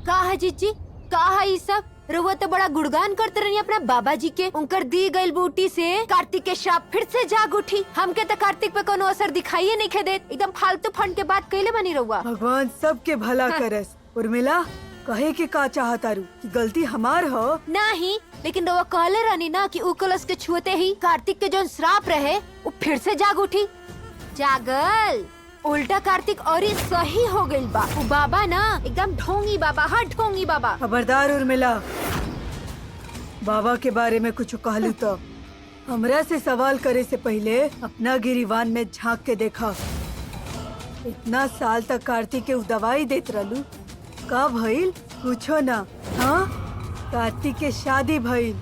का है जीजी, का है ये सब? रउआ तो बड़ा गुणगान करते रही अपना बाबा जी के। उनकर दी गई बूटी से कार्तिक के श्राप फिर से जाग उठी। हमके तो कार्तिक पे कोनो असर दिखाई नहीं खे देत। एकदम फालतू फंड के बात कहले बनी रउआ। भगवान सबके भला करस। उर्मिला, कहे के का चाहतारू कि गलती हमार हो? नहीं, लेकिन रउआ कहले रहनी ना कि उ कलश के छुएते ही कार्तिक के जो श्राप रहे वो फिर से जाग उठी। जागल उल्टा कार्तिक और ही सही हो गई बा। उ बाबा ना एकदम ढोंगी बाबा, हाँ ढोंगी बाबा। खबरदार उर्मिला, बाबा के बारे में कुछ कहलू तो हमरा से सवाल करे से पहले अपना गिरिवान में झांक के देखा। इतना साल तक कार्तिक के दवाई देत रहलू, का भइल? पूछो ना। हाँ, कार्तिक के शादी भइल,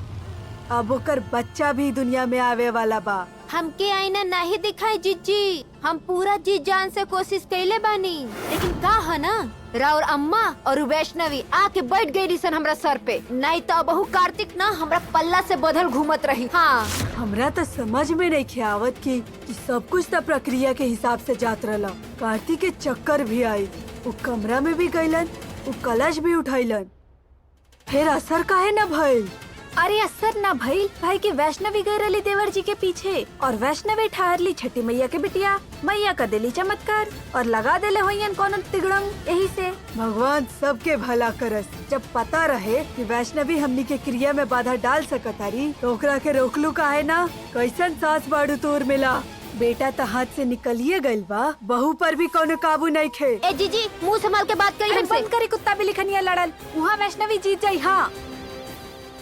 अब ओकर बच्चा भी दुनिया में आवे वाला बा। हमके आईना नहीं दिखाई जीजी, हम पूरा जी जान से कोशिश कैले बानी, लेकिन का है ना राउर अम्मा और वैष्णवी आके बैठ गई सन हमरा सर पे। नहीं तो बहु कार्तिक ना हमरा पल्ला से बदल घूमत रही। हाँ, हमरा तो समझ में नहीं ख्यावत कि सब कुछ तो प्रक्रिया के हिसाब से जात रहला। कार्तिक के चक्कर भी आई, वो कमरा में भी गईलन, वो कलश भी उठैलन, फिर असर काहे न भइल? अरे असर ना भइल भाई की वैष्णवी गई रही देवर जी के पीछे, और वैष्णवी ठहर ली छठी मैया के बिटिया। मैया का दिली चमत्कार और लगा देले होयन कोनो तिगड़ंग। यही से भगवान सबके भला करस। जब पता रहे कि वैष्णवी हमनी के क्रिया में बाधा डाल सकतारी तो ओकरा के रोकलू काहे ना? कैसन सास बाड़ू तोर मिला। बेटा तो हाथ से निकलिए गइल बा, बहू पर भी कोनो काबू नहीं खे। ए जीजी मुंह संभाल के बात करी हमसे। बंद करी कुत्ता बिल्ली खनिया लड़ल, वहाँ वैष्णवी जीत जाई। हाँ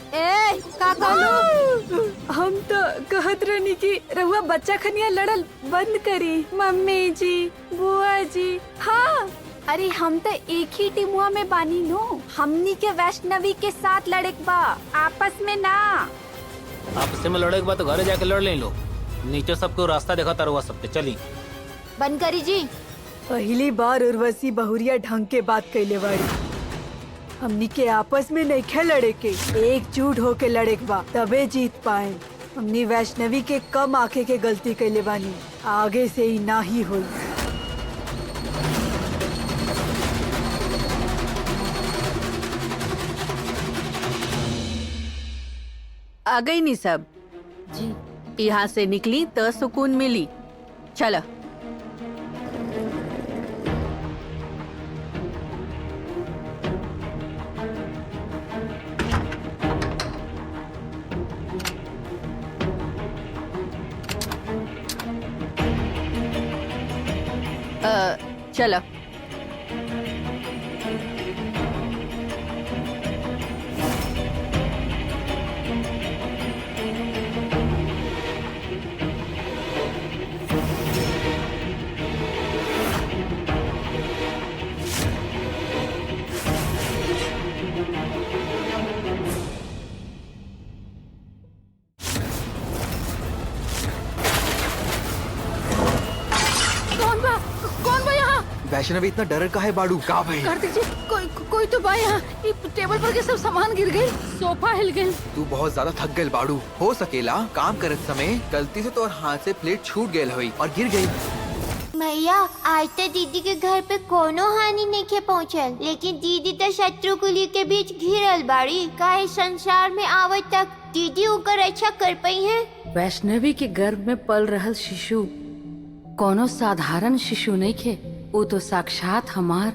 ए का कहलू? हम तो कहत रहनी कि रहुआ बच्चा खनिया लड़ल बंद करी। मम्मी जी, बुआ जी। हाँ, अरे हम तो एक ही टीमुआ में बानी नो। हमनी के वैष्णवी के साथ लड़े बा, आपस में ना। आपस में लड़े के बाद तो घरे जाके लड़ ले लो। नीचे सबको रास्ता देखा तारुआ सबके चली। बंद करी जी। पहली बार उर्वशी बहुरिया ढंग के बात कैले बाड़ी। हमनी के आपस में नहीं खे लड़े के, एकजुट होके लड़े के बा, तबे जीत पाए। हमनी वैष्णवी के कम आके के गलती कैले बानी, आगे से ही ना ही होई। आ गई नी सब जी यहाँ से निकली तो सुकून मिली। चलो चलो। वैष्णवी इतना डर का है बाड़ू? का भाई? कार्तिक जी, कोई तो बा यहाँ। ये टेबल पर के सब सामान गिर गई, सोफा हिल गई। तू बहुत ज्यादा थक गई बाड़ू। हो सकेला काम करत समय गलती से तोर हाथ से प्लेट छूट गई हुई और गिर गई। मैया आज तक दीदी के घर पे कोनो हानि नहीं के पहुँचल, लेकिन दीदी तो शत्रु कुली के बीच घिरल बाड़ी। काहे संसार में आवत तक दीदी उकर अच्छा कर पाई है। वैष्णवी के गर्भ में पल रहल शिशु कोनो साधारण शिशु नहीं खे, वो तो साक्षात हमार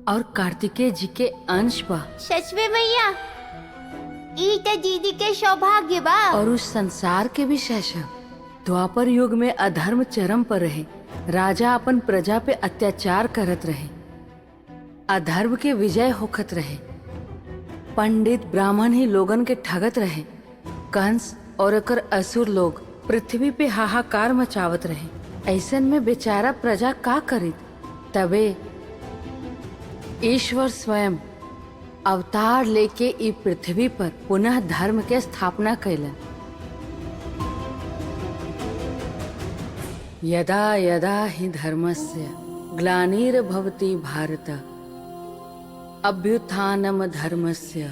और कार्तिकेय जी के अंश बा। सच में मैया, ई तो दीदी के सौभाग्य बा। और उस संसार के भी शासक। द्वापर युग में अधर्म चरम पर रहे, राजा अपन प्रजा पे अत्याचार करत रहे, अधर्म के विजय होखत रहे, पंडित ब्राह्मण ही लोगन के ठगत रहे, कंस और अकर असुर लोग पृथ्वी पे हाहाकार मचावत रहे। ऐसन में बेचारा प्रजा का करित? तबे ईश्वर स्वयं अवतार लेके ई पृथ्वी पर पुनः धर्म के स्थापना कैलन। यदा यदा हि धर्मस्य ग्लानिर्भवति भारत अभ्युत्थानम धर्मस्य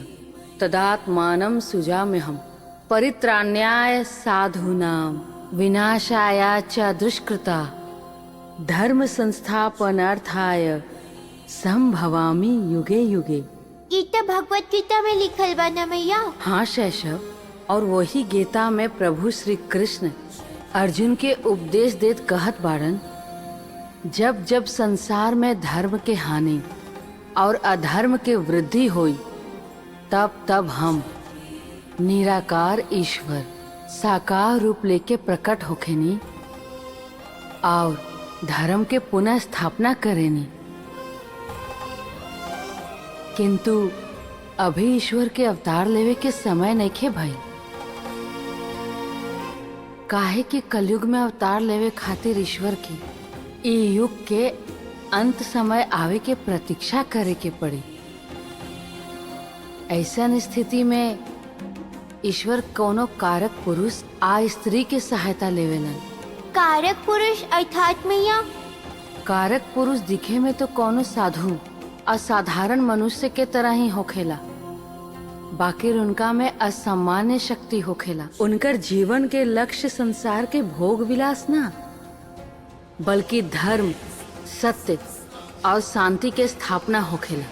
तदात्मानं सृजाम्यहम् परित्राण्याय साधूनां विनाशाय च दुष्कृता धर्म संस्थापनार्थाय संभवामि युगे युगे। ई तो भगवत गीता में लिखल बा ना मैया। हाँ शैशव, और वही गीता में प्रभु श्री कृष्ण अर्जुन के उपदेश देत कहत बाड़न, जब जब संसार में धर्म के हानि और अधर्म के वृद्धि हुई, तब तब हम निराकार ईश्वर साकार रूप लेके प्रकट होखेनी और धर्म के पुनः स्थापना करेनी। किंतु अभी ईश्वर के अवतार लेवे के समय नइखे भाई। काहे कि कलयुग में अवतार लेवे खातिर ईश्वर की ई युग के अंत समय आवे के प्रतीक्षा करे के पड़ी। ऐसन स्थिति में ईश्वर कोनो कारक पुरुष आ स्त्री के सहायता लेवेलन। कारक पुरुष अर्थात मैया? कारक पुरुष दिखे में तो कोनो साधु असाधारण मनुष्य के तरह ही होखेला, बाकी उनका में असामान्य शक्ति होखेला। उनकर जीवन के लक्ष्य संसार के भोग विलास ना, बल्कि धर्म, सत्य और शांति के स्थापना होखेला।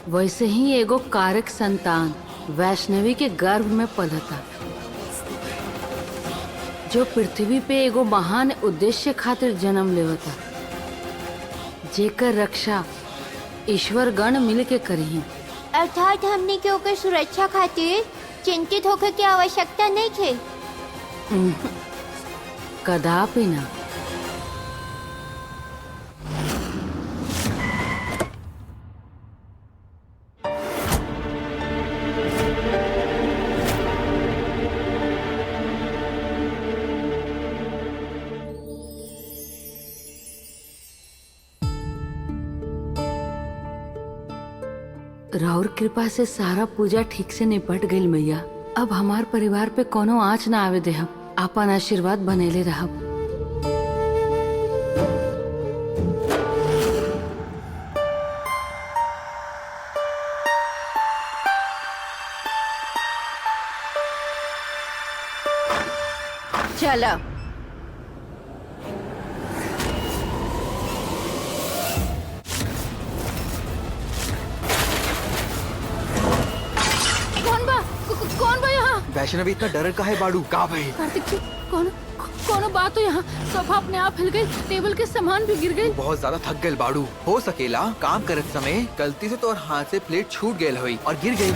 वैसे ही एगो कारक संतान वैष्णवी के गर्भ में पलता, जो पृथ्वी पे एगो महान उद्देश्य खातिर जन्म लेवता, जेकर रक्षा ईश्वर गण मिल के करी। अर्थात हमने के ओकर सुरक्षा खातिर चिंतित होकर की आवश्यकता नहीं थे। कदापि ना। राउर कृपा से सारा पूजा ठीक से निपट गईल मैया। अब हमार परिवार पे कोनो आँच ना आवे दे। हम आपन आशीर्वाद बनेले रहब। चला कौन बा यहाँ? वैष्णवी इतना डर का है बाड़ू? का भाई? कार्तिक जी, कौन बात हो यहाँ? सोफा अपने आप हिल गई, टेबल के सामान भी गिर गई। बहुत ज्यादा थक गए बाड़ू। हो सकेला काम करत समय गलती से तोर हाथ से प्लेट छूट गयल हुई और गिर गई।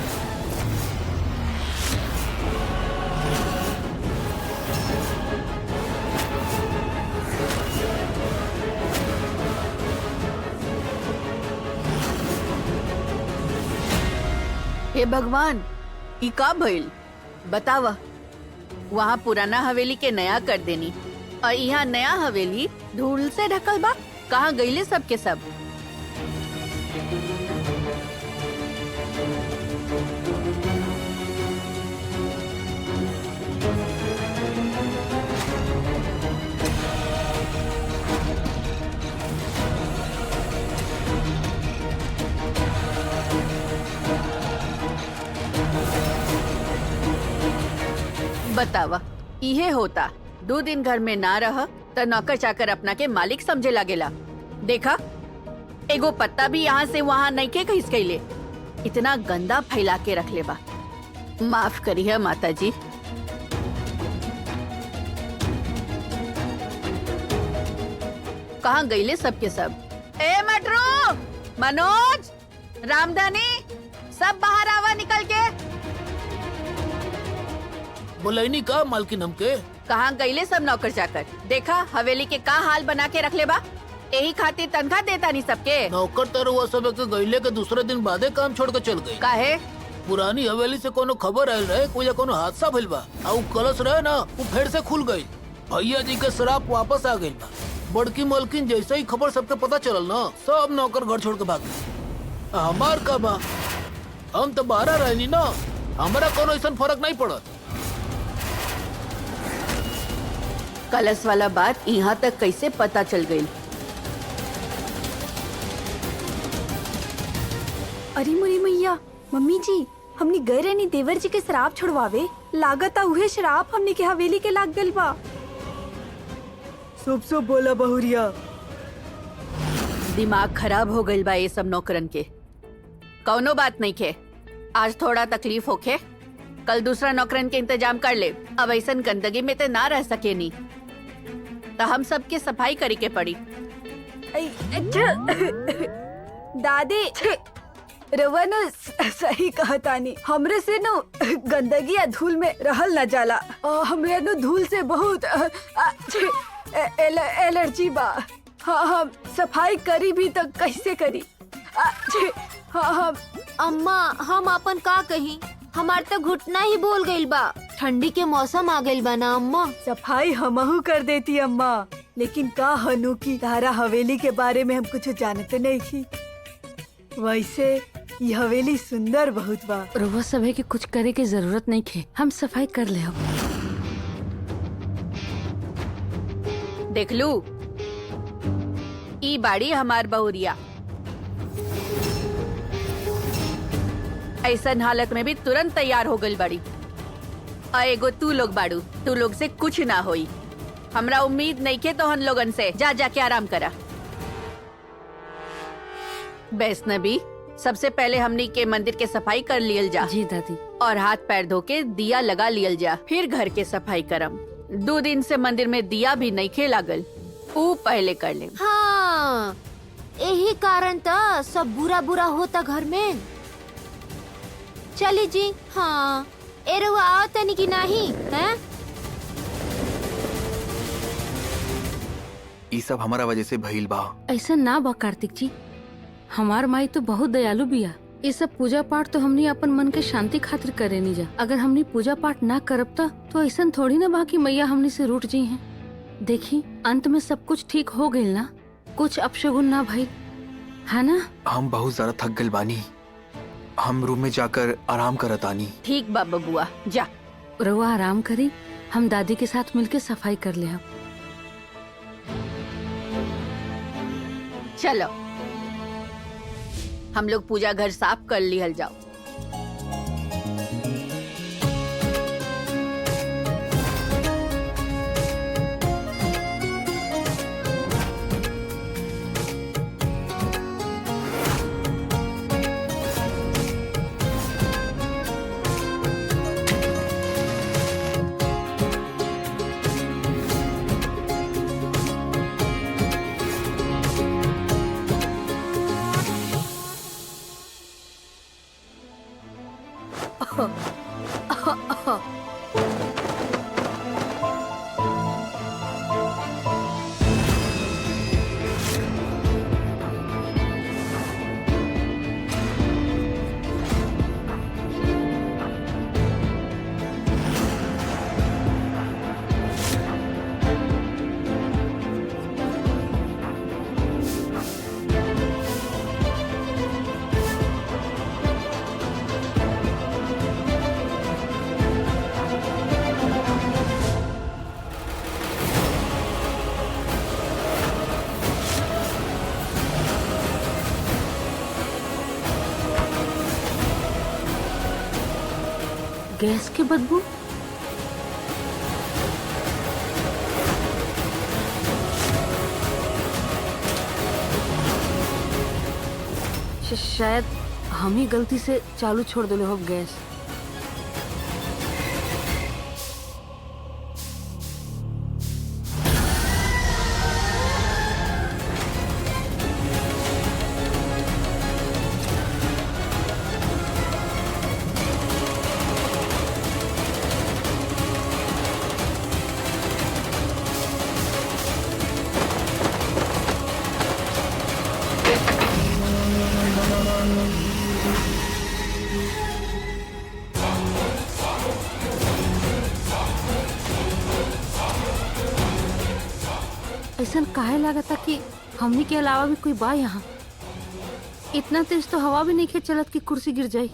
हे भगवान, ई का भइल बतावा। वहाँ पुराना हवेली के नया कर देनी और यहाँ नया हवेली धूल से ढकल बा। कहाँ गईले सब के सब? बतावा, इहे होता 2 दिन घर में ना रह त नौकर चाकर अपना के मालिक समझे लागेला। देखा, एगो पत्ता भी यहाँ से वहाँ नहीं के खिस गईले। इतना गंदा फैला के रख ले बा। माफ करी है माता जी। कहाँ गईले सबके सब? ए मटरू, मनोज, रामधानी, सब बाहर आवा निकल के। बोलैनी का मालकिन हमके? कहाँ गईले सब नौकर चाकर? देखा हवेली के का हाल बना के रख ले बा। यही खातिर तनख्वाह देता नहीं सबके। नौकर तर हुआ सब के गईले के दूसरे दिन बादे काम छोड़ के चल गई। काहे? पुरानी हवेली से कोनो खबर आयल रहे, कोई कोनो हादसा भइल बा। और कलश रहे ना, वो फिर से खुल गई। भैया जी के श्राप वापस आ गई बा। बड़की मालकिन जैसे ही खबर सबके पता चलल ना, सब नौकर घर छोड़ के भाग गए। हमार का बा, हम तो बाहर रहनी ना, हमारा कोनो ऐसा फर्क नहीं पड़त। कलश वाला बात यहाँ तक कैसे पता चल गई? अरे मुरी मैया, मम्मी जी, हमने गए रहनी देवर जी के शराब छुड़वावे। लागत उहे शराब हमने के हवेली के लाग गल बा। शुभ शुभ बोला बहुरिया। दिमाग खराब हो गइल बा ये सब नौकरन के। कौनो बात नहीं खे, आज थोड़ा तकलीफ होखे, कल दूसरा नौकरन के इंतजाम कर ले। अब ऐसन गंदगी में ते ना रह सके नी, तो हम सबके सफाई करे के पड़ी। दादी रवा न सही कहा तानी, हमरे से न गंदगी या धूल में रहल न जाला। हमरे न धूल से बहुत एलर्जी बा। हाँ, हम सफाई करी भी तो कैसे करी? हाँ, अम्मा हम अपन का कही, हमार तो घुटना ही बोल गइल बा। ठंडी के मौसम आ गइल बा ना अम्मा। सफाई हमहू कर देती अम्मा, लेकिन का हनु की तारा हवेली के बारे में हम कुछ जानते नहीं थी। वैसे ये हवेली सुंदर बहुत बा। रउआ सभे के कुछ करे के जरूरत नहीं खे, हम सफाई कर ले। देख लू, ई बाड़ी हमार बहुरिया। ऐसन हालत में भी तुरंत तैयार हो गई बड़ी। एगो तू लोग बाड़ू, तू लोग से कुछ ना होई। हमरा उम्मीद नहीं के तो हम लोगन से। जा जाके आराम करा। वैष्णवी, सबसे पहले हमनी के मंदिर के सफाई कर लियल जा। जी दादी। और हाथ पैर धो के दिया लगा लियल जा, फिर घर के सफाई करम। 2 दिन से मंदिर में दिया भी नहीं खे लागल, ऊ पहले कर ले। हाँ, यही कारण तो सब बुरा बुरा होता घर में। चली जी। हाँ, ए रउआ आओ तनी की नहीं है? ये सब हमारा वजह से भइल बा। ऐसा ना बा कार्तिक जी, हमार माई तो बहुत दयालु बिया। ये सब पूजा पाठ तो हमनी अपन मन के शांति खातिर करे नहीं जा। अगर हमनी पूजा पाठ ना करब तो ऐसा थोड़ी ना बा कि मैया हमनी से रूठ जी हैं। देखी, अंत में सब कुछ ठीक हो गइल ना, कुछ अपशगुन ना भइल, है ना? हम बहुत ज्यादा थक गइल बानी, हम रूम में जाकर आराम करत आनी। ठीक बा बबुआ, जा। रउआ आराम करी, हम दादी के साथ मिलके सफाई कर ले। चलो हम लोग पूजा घर साफ कर लिहल जाओ। गैस की बदबू। शायद हम ही गलती से चालू छोड़ दिले हो गैस। ऐसा काहे लागता कि हमनी के अलावा भी कोई बा यहाँ। इतना तेज तो हवा भी नहीं खे चलत कि कुर्सी गिर जाए।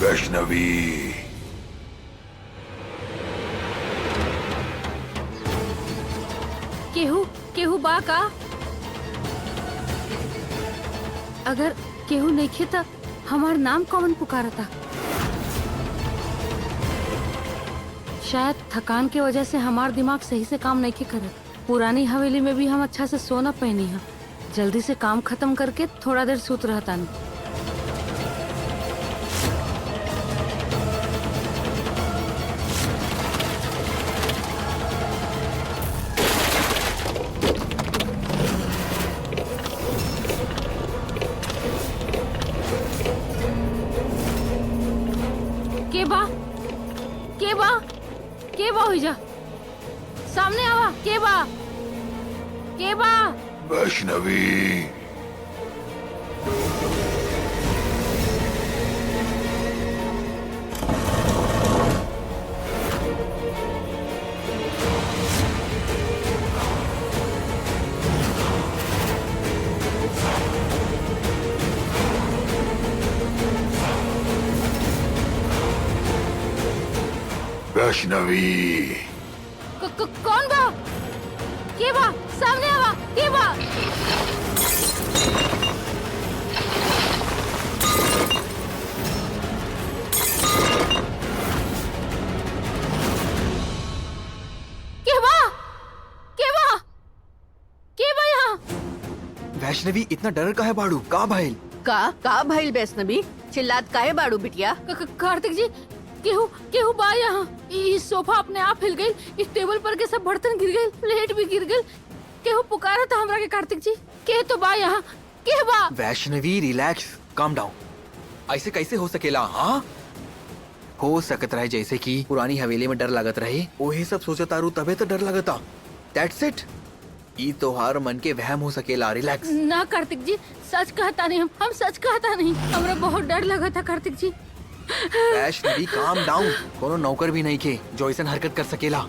वैष्णवी। केहू केहू बा का? अगर केहू नहीं त हमार नाम कौन पुकारता? शायद थकान के वजह से हमार दिमाग सही से काम नहीं करत। पुरानी हवेली में भी हम अच्छा से सोना पहनी है। जल्दी से काम खत्म करके थोड़ा देर सूत रहता नहीं। के बा हो जा सामने आवा। के बा वैष्णवी। वैष्णवी। कौन बा? के बा? सामने आवा। के बा? यहाँ? वैष्णवी इतना डर का है बाड़ू? का भाई? का भाई वैष्णवी चिल्लात काहे बाड़ू बिटिया? कार्तिक जी केहू बा यहाँ? इस सोफा अपने आप हिल गई, इस टेबल पर के सब बर्तन गिर गए, प्लेट भी गिर गई। केहू पुकारा था हमरा के कार्तिक जी। के तो बा यहाँ? के बा? Vaishnavi relax, calm down. ऐसे कैसे हो सकेला? हाँ हो सकत रहे जैसे कि पुरानी हवेली में डर लागत रहे, वही सब सोचा तारू तबे तो डर लगता। That's it. ई तोहार मन के वहम हो सकेला। रिलैक्स। ना कार्तिक जी सच कहता नहीं, हम सच कहता नहीं। हमरा बहुत डर लगा था कार्तिक जी। Vaishnavi calm down. कोनो नौकर भी नहीं के जो ऐसा हरकत कर सकेला।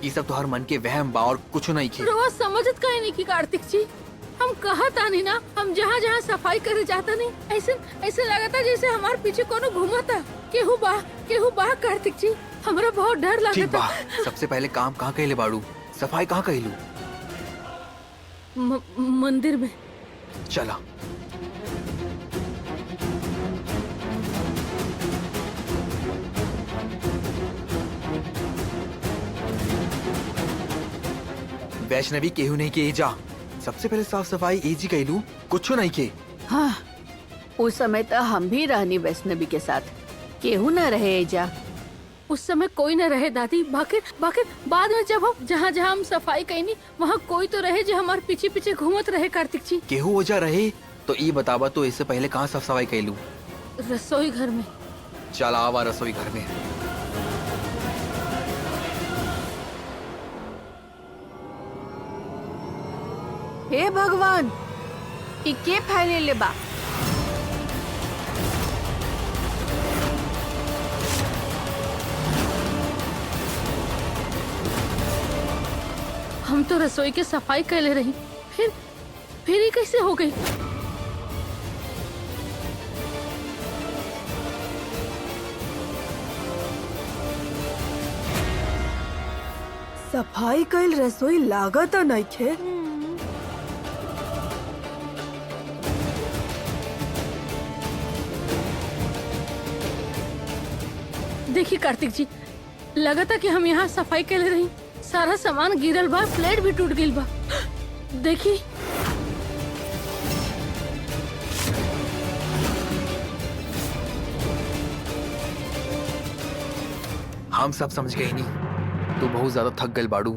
ये सब तोहार मन के वहम बा और कुछ नहीं के। रोज समझत काहे नहीं की कार्तिक जी? हम कहता नहीं ना, हम जहाँ जहाँ सफाई करे जाता नहीं, ऐसे लगता जैसे हमारे पीछे कोनो घूमता। केहू बा कार्तिक जी, हमरा बहुत डर ठीक लगता। बा, सबसे पहले काम कहाँ कहले बाड़ू? सफाई कहाँ कहलू? मंदिर में। चला। वैष्णवी केहू नहीं के जा। सबसे पहले साफ सफाई एजी कहलू, कुछ नहीं के। हाँ उस समय तो हम भी रहनी वैष्णवी के साथ, केहू न रहे एजा। उस समय कोई न रहे दादी। बाकिर बाद में जब हम जहाँ हम सफाई कईनी, वहाँ कोई तो रहे जो हमारे पीछे पीछे घूमत रहे कार्तिक जी। केहू ओजा रहे तो ई बतावा, तो इससे पहले कहाँ साफ सफाई कहलू? रसोई घर में। चला आवा रसोई घर में। हे भगवान, ई के फैले ले बा? हम तो रसोई के सफाई कर ले रही, फिर ये कैसे हो गई? सफाई कईल रसोई लागत नहीं खे। देखिए कार्तिक जी, लगा था कि हम यहाँ सफाई कर ले रही, सारा सामान गिरल बा, प्लेट भी टूट गई बा। देखी हम सब समझ गए नहीं, तू बहुत ज्यादा थक गल बाड़ू।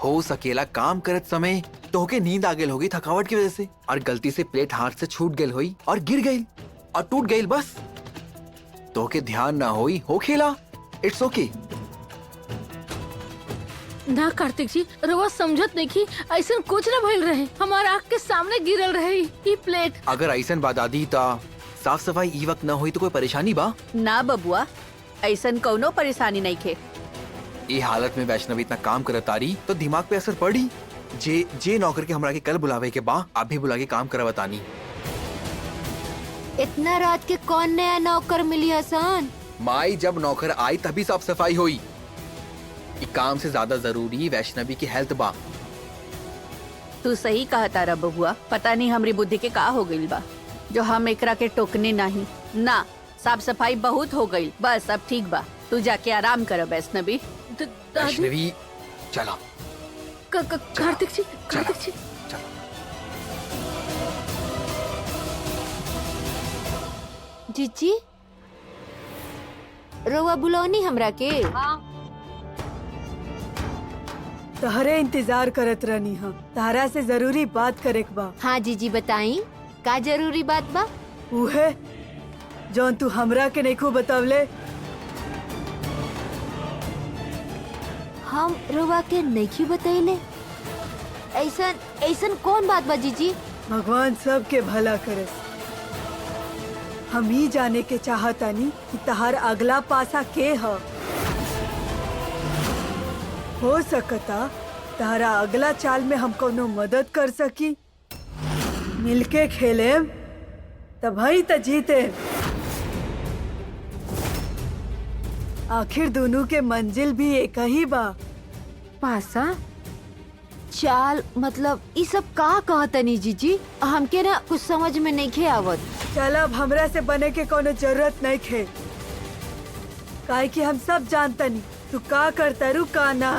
हो सकेला काम करत समय तो के नींद आ गेल होगी थकावट की वजह से, और गलती से प्लेट हाथ से छूट गेल होई और गिर गई और टूट गई। बस तो के ध्यान ना होई, हो खेला। इट्स ओके। ना कार्तिक जी, रोवा समझत नहीं की, ऐसा कुछ न भइल रहे, हमारा आँख के सामने गिरल रहे ये प्लेट। अगर ऐसा बता दी ता साफ सफाई ई वक्त न हुई तो कोई परेशानी बा? ना बबुआ, ऐसन कौनो परेशानी नहीं खे। ये हालत में वैष्णवी इतना काम करत तारी तो दिमाग पे असर पड़ी। जे नौकर के हमरा के कल बुलावे के बा, आप भी बुला के काम करवतानी। इतना रात के कौन नया नौकर मिली हसन? माई जब नौकर आई तभी साफ सफाई हुई। ई काम से ज्यादा जरूरी वैष्णवी की हेल्थ बा। तू सही कहा तारा बबुआ, पता नहीं हमरी बुद्धि के का हो गइल बा जो हम एकरा के टोकने नहीं ना। साफ सफाई बहुत हो गई, बस अब ठीक बा। तू जाके आराम कर वैष्णवी। वैष्णवी चलो कार्तिक जी, कार्तिक जी। चलो। जीजी रोवा बुलौनी हमरा के? तहरे इंतजार करत रहनी हम। तारा से जरूरी बात करे के बा। हाँ जीजी बताई, का जरूरी बात बा? उहे जौन तू हमरा के नइखो बतावले। हम रोवा के नहीं बतैले? ऐसन ऐसन कौन बात बा जीजी? भगवान सबके भला करे। हम ही जाने के चाहतानी कि तहार अगला पासा के ह। हो सकता तारा अगला चाल में हम कोनो मदद कर सकी। मिलके खेले तभी त जीते। आखिर दोनों के मंजिल भी एक ही बा। पासा चाल मतलब ई सब का कहतनी जीजी? हमके ना कुछ समझ में नहीं खे आवत। चल अब हमरा से बने के कोनो जरूरत नहीं खे, काहे कि हम सब जानतनी तू का करता रू का ना।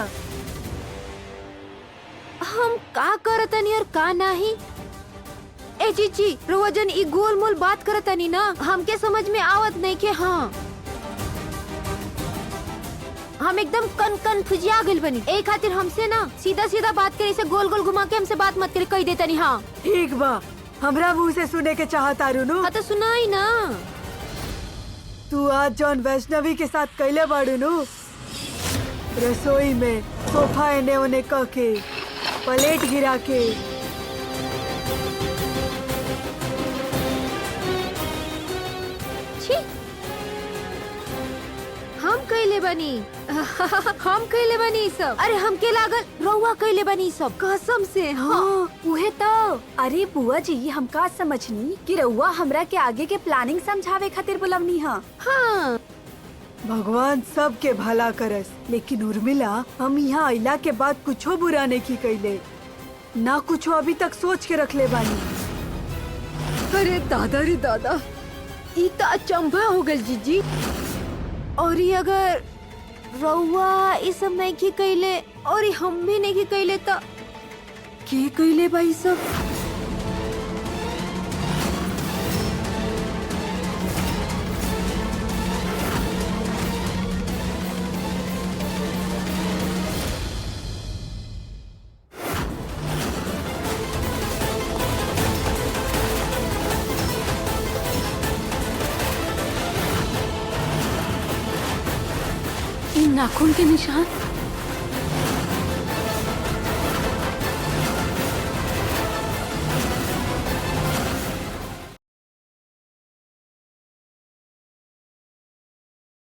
हम का करतनी और का नहीं? ए जीजी रोवजन ई गोल मोल बात करतनी ना, हमके समझ में आवत नहीं के। हाँ हम एकदम कन कन फुजिया गइल बनी। ए खातिर हमसे ना सीधा सीधा बात करे से गोल गोल घुमा के हमसे बात मत करे, कह देतनी। हाँ ठीक बा, हमरा मुंह से सुने के चाहता रू। हाँ तो सुनाई ना। तू आज जॉन वैष्णवी के साथ कैले बाड़ू नु, रसोई में सोफा एने ओने कह के, प्लेट गिरा के, छी हम कैले बनी हम कैले बनी ई सब। अरे हमके लागल रउआ कैले बनी ई सब, कसम से। हाँ उहे तो। अरे बुआ जी हम का समझनी कि रउआ हमरा के आगे के प्लानिंग समझावे खातिर बुलवनी हा। हाँ भगवान सबके भला करस। लेकिन उर्मिला हम यहाँ आइला के बाद कुछो बुरा नहीं की कैले ना, कुछो अभी तक सोच के रख ले बानी। अरे दादा रे दादा, ई तो अचंभा हो गल जीजी। और ये अगर रउआ ई सब नहीं की कैले और ई हम भी नहीं की कैले तो के कैले भाई सब? इन नाखून के निशान